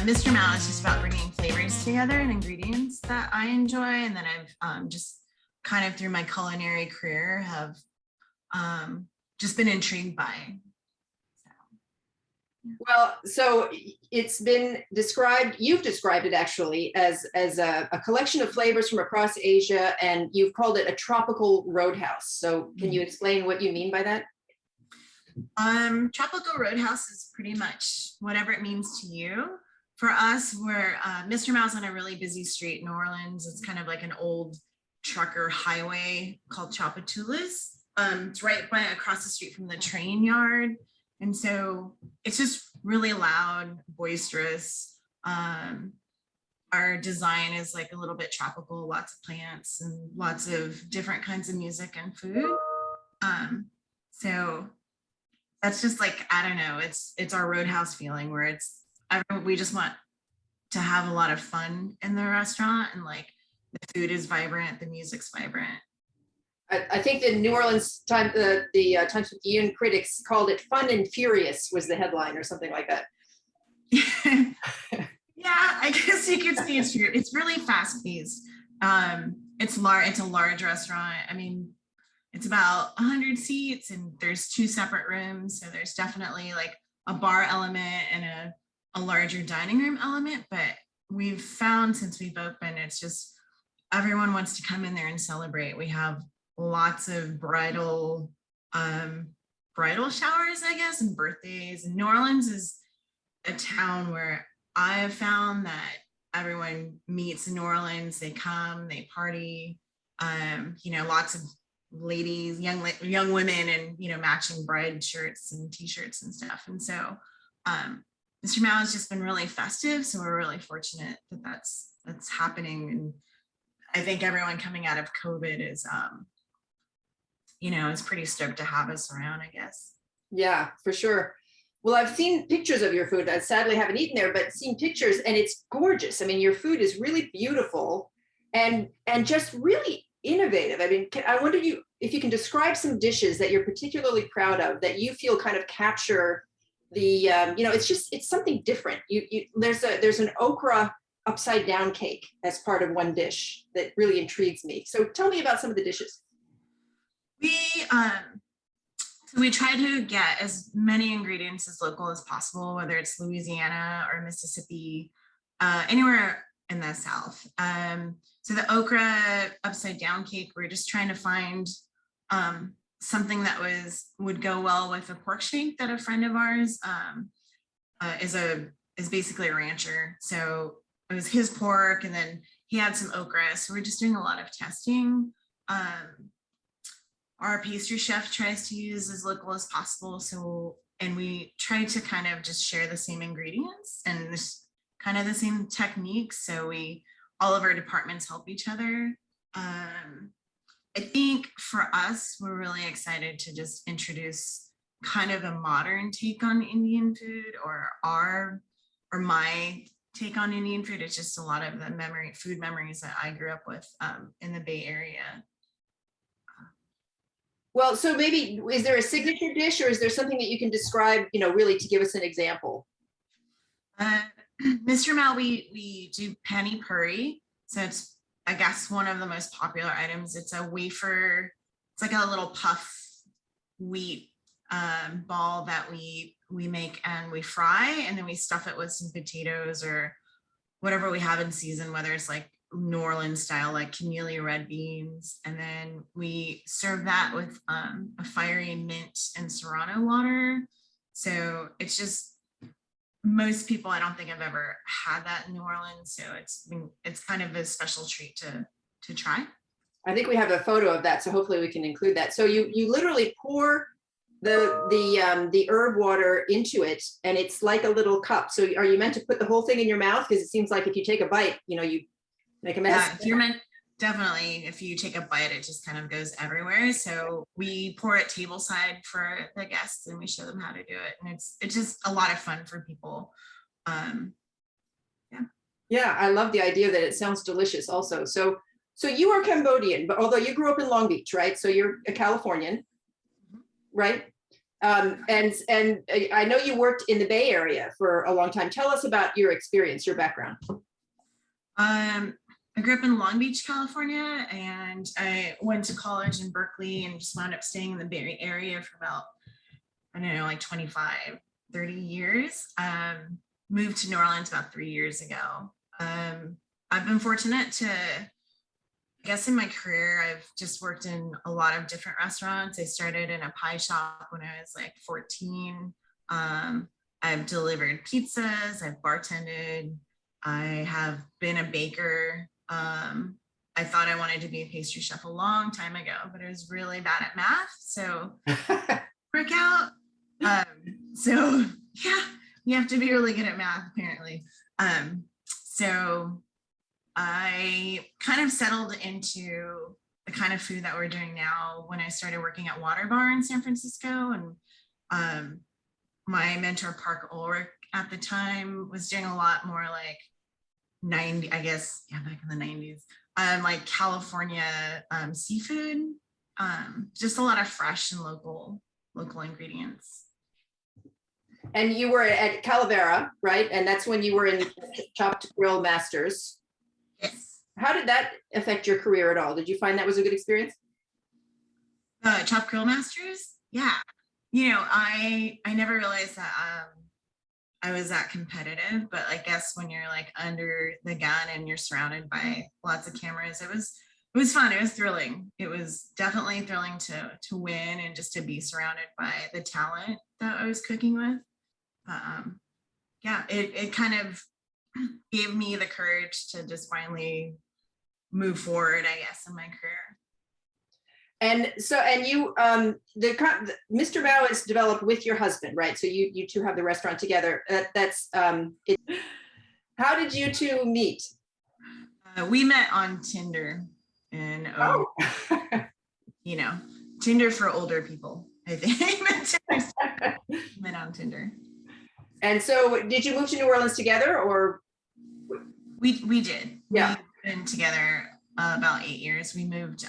Mr. Mao is just about bringing flavors together and ingredients that I enjoy. And then I've just kind of through my culinary career have just been intrigued by. Well, so it's been described, you've described it actually as a collection of flavors from across Asia, and you've called it a tropical roadhouse. So can you explain what you mean by that? Tropical roadhouse is pretty much whatever it means to you. For us, we're Mr. Mao's on a really busy street in New Orleans. It's kind of like an old trucker highway called Chapatulas. It's right by across the street from the train yard. And so it's just really loud, boisterous. Our design is like a little bit tropical, lots of plants and lots of different kinds of music and food. So that's just like, I don't know, it's our roadhouse feeling where we just want to have a lot of fun in the restaurant, and like the food is vibrant, the music's vibrant. I think the New Orleans Times, the Times-Picayune critics called it "Fun and Furious" was the headline or something like that. Yeah, I guess you could say it's true. It's really fast paced. It's a large restaurant. I mean, it's about 100 seats, and there's 2 separate rooms. So there's definitely like a bar element and a larger dining room element. But we've found since we've opened, it's just everyone wants to come in there and celebrate. We have lots of bridal showers, I guess, and birthdays. And New Orleans is a town where I have found that everyone meets in New Orleans. They come, they party. Lots of ladies, young women, and matching bride shirts and t-shirts and stuff. And so Mr. Mao has just been really festive. So we're really fortunate that that's happening. And I think everyone coming out of COVID is is pretty stoked to have us around, I guess. Yeah, for sure. Well, I've seen pictures of your food. I sadly haven't eaten there, but seen pictures, and it's gorgeous. I mean, your food is really beautiful and just really innovative. I mean, I wonder if you can describe some dishes that you're particularly proud of, that you feel kind of capture the, it's something different. There's an okra upside down cake as part of one dish that really intrigues me. So tell me about some of the dishes. We try to get as many ingredients as local as possible, whether it's Louisiana or Mississippi, anywhere in the South. So the okra upside down cake, we're just trying to find something that would go well with a pork shank that a friend of ours is basically a rancher. So it was his pork, and then he had some okra. So we're just doing a lot of testing. Our pastry chef tries to use as local as possible. And we try to kind of just share the same ingredients and this kind of the same techniques. So all of our departments help each other. I think for us, we're really excited to just introduce kind of a modern take on Indian food, or my take on Indian food. It's just a lot of the food memories that I grew up with in the Bay Area. Well, so maybe, is there a signature dish, or is there something that you can describe, really to give us an example? Mr. Mao, we do penny puri. So it's, I guess, one of the most popular items. It's a wafer. It's like a little puff wheat ball that we make and we fry, and then we stuff it with some potatoes or whatever we have in season, whether it's like New Orleans style, like camellia red beans. And then we serve that with a fiery mint and serrano water. So it's just, most people, I don't think I've ever had that in New Orleans. So it's kind of a special treat to try. I think we have a photo of that, so hopefully we can include that. So you literally pour the herb water into it, and it's like a little cup. So are you meant to put the whole thing in your mouth? Because it seems like if you take a bite, you make a mess. Yeah, definitely, if you take a bite, it just kind of goes everywhere. So we pour it tableside for the guests, and we show them how to do it. And it's just a lot of fun for people. Yeah, I love the idea that it sounds delicious also. So you are Cambodian, but although you grew up in Long Beach, right? So you're a Californian, right? And I know you worked in the Bay Area for a long time. Tell us about your experience, your background. I grew up in Long Beach, California, and I went to college in Berkeley and just wound up staying in the Bay Area for about, I don't know, like 25, 30 years. Moved to New Orleans about 3 years ago. I've been fortunate to, I guess in my career, I've just worked in a lot of different restaurants. I started in a pie shop when I was like 14. I've delivered pizzas, I've bartended, I have been a baker. I thought I wanted to be a pastry chef a long time ago, but I was really bad at math. So work out. So yeah, you have to be really good at math apparently. So I kind of settled into the kind of food that we're doing now when I started working at Water Bar in San Francisco. And my mentor, Park Ulrich, at the time was doing a lot more like 90, I guess, yeah, back in the 90s, like California seafood, just a lot of fresh and local ingredients. And you were at Calavera, right? And that's when you were in Chopped Grill Masters. Yes. How did that affect your career at all? Did you find that was a good experience? Chopped Grill Masters? Yeah. You know, I never realized that I was that competitive, but I guess when you're like under the gun and you're surrounded by lots of cameras, it was fun. It was thrilling. It was definitely thrilling to win and just to be surrounded by the talent that I was cooking with. Yeah, it kind of gave me the courage to just finally move forward, I guess, in my career. And so, and you, the Mr. Mao is developed with your husband, right? So you two have the restaurant together. How did you two meet? We met on Tinder, and Oh, you know, Tinder for older people. I think met on Tinder. And so, did you move to New Orleans together, or? We did. Yeah. We've been together about 8 years. We moved.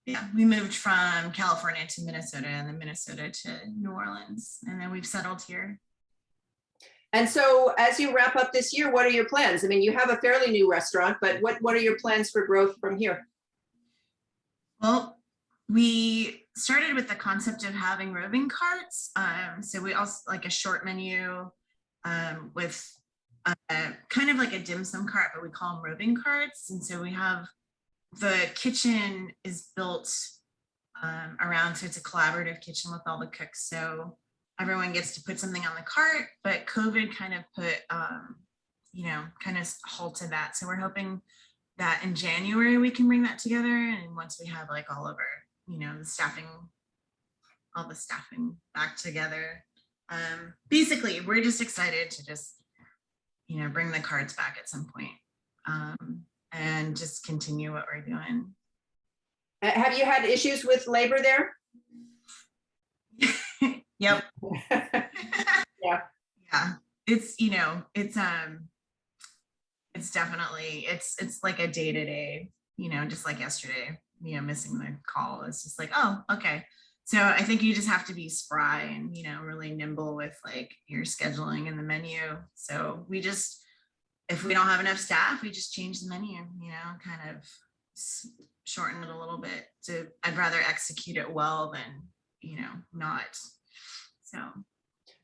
Yeah, we moved from California to Minnesota, and then Minnesota to New Orleans, and then we've settled here. And so, as you wrap up this year, what are your plans? I mean, you have a fairly new restaurant, but what are your plans for growth from here? Well, we started with the concept of having roving carts. So we also like a short menu with kind of like a dim sum cart, but we call them roving carts. And so we have, the kitchen is built around, so it's a collaborative kitchen with all the cooks. So everyone gets to put something on the cart, but COVID kind of put, you know, kind of halted that. So we're hoping that in January we can bring that together. And once we have like all of our, you know, all the staffing back together. Basically, we're just excited to just, you know, bring the carts back at some point. And just continue what we're doing. Have you had issues with labor there? Yep. Yeah. Yeah. It's, you know, it's definitely, it's like a day-to-day, you know, just like yesterday, you know, missing the call. It's just like, oh, okay. So I think you just have to be spry and, you know, really nimble with like your scheduling and the menu. So we just, if we don't have enough staff, we just change the menu, you know, kind of shorten it a little bit. So I'd rather execute it well than, you know, not. So.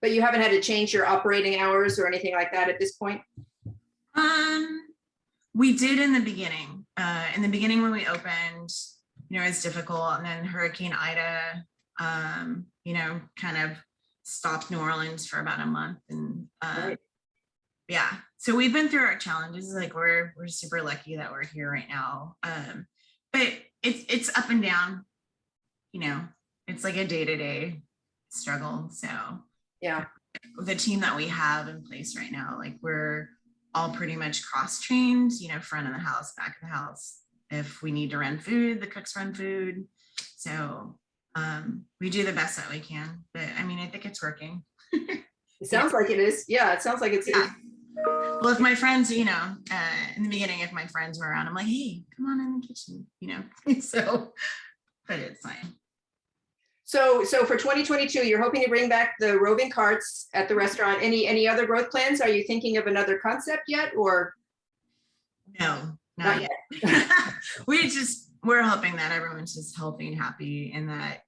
But you haven't had to change your operating hours or anything like that at this point? We did in the beginning. In the beginning when we opened, you know, it's difficult. And then Hurricane Ida, you know, kind of stopped New Orleans for about a month. And Right. yeah, so we've been through our challenges. Like we're super lucky that we're here right now. But it's up and down, you know, it's like a day-to-day struggle. So Yeah. the team that we have in place right now, like we're all pretty much cross-trained, you know, front of the house, back of the house. If we need to run food, the cooks run food. So we do the best that we can, but I mean, I think it's working. It sounds like it is. Yeah, it sounds like it's. Yeah. Well, if my friends, you know, in the beginning, if my friends were around, I'm like, hey, come on in the kitchen, you know, so, but it's fine. So for 2022, you're hoping to bring back the roving carts at the restaurant. Any other growth plans? Are you thinking of another concept yet, or No, not not yet? yet. We're hoping that everyone's just healthy and happy, and that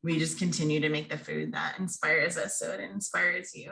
we just continue to make the food that inspires us so it inspires you.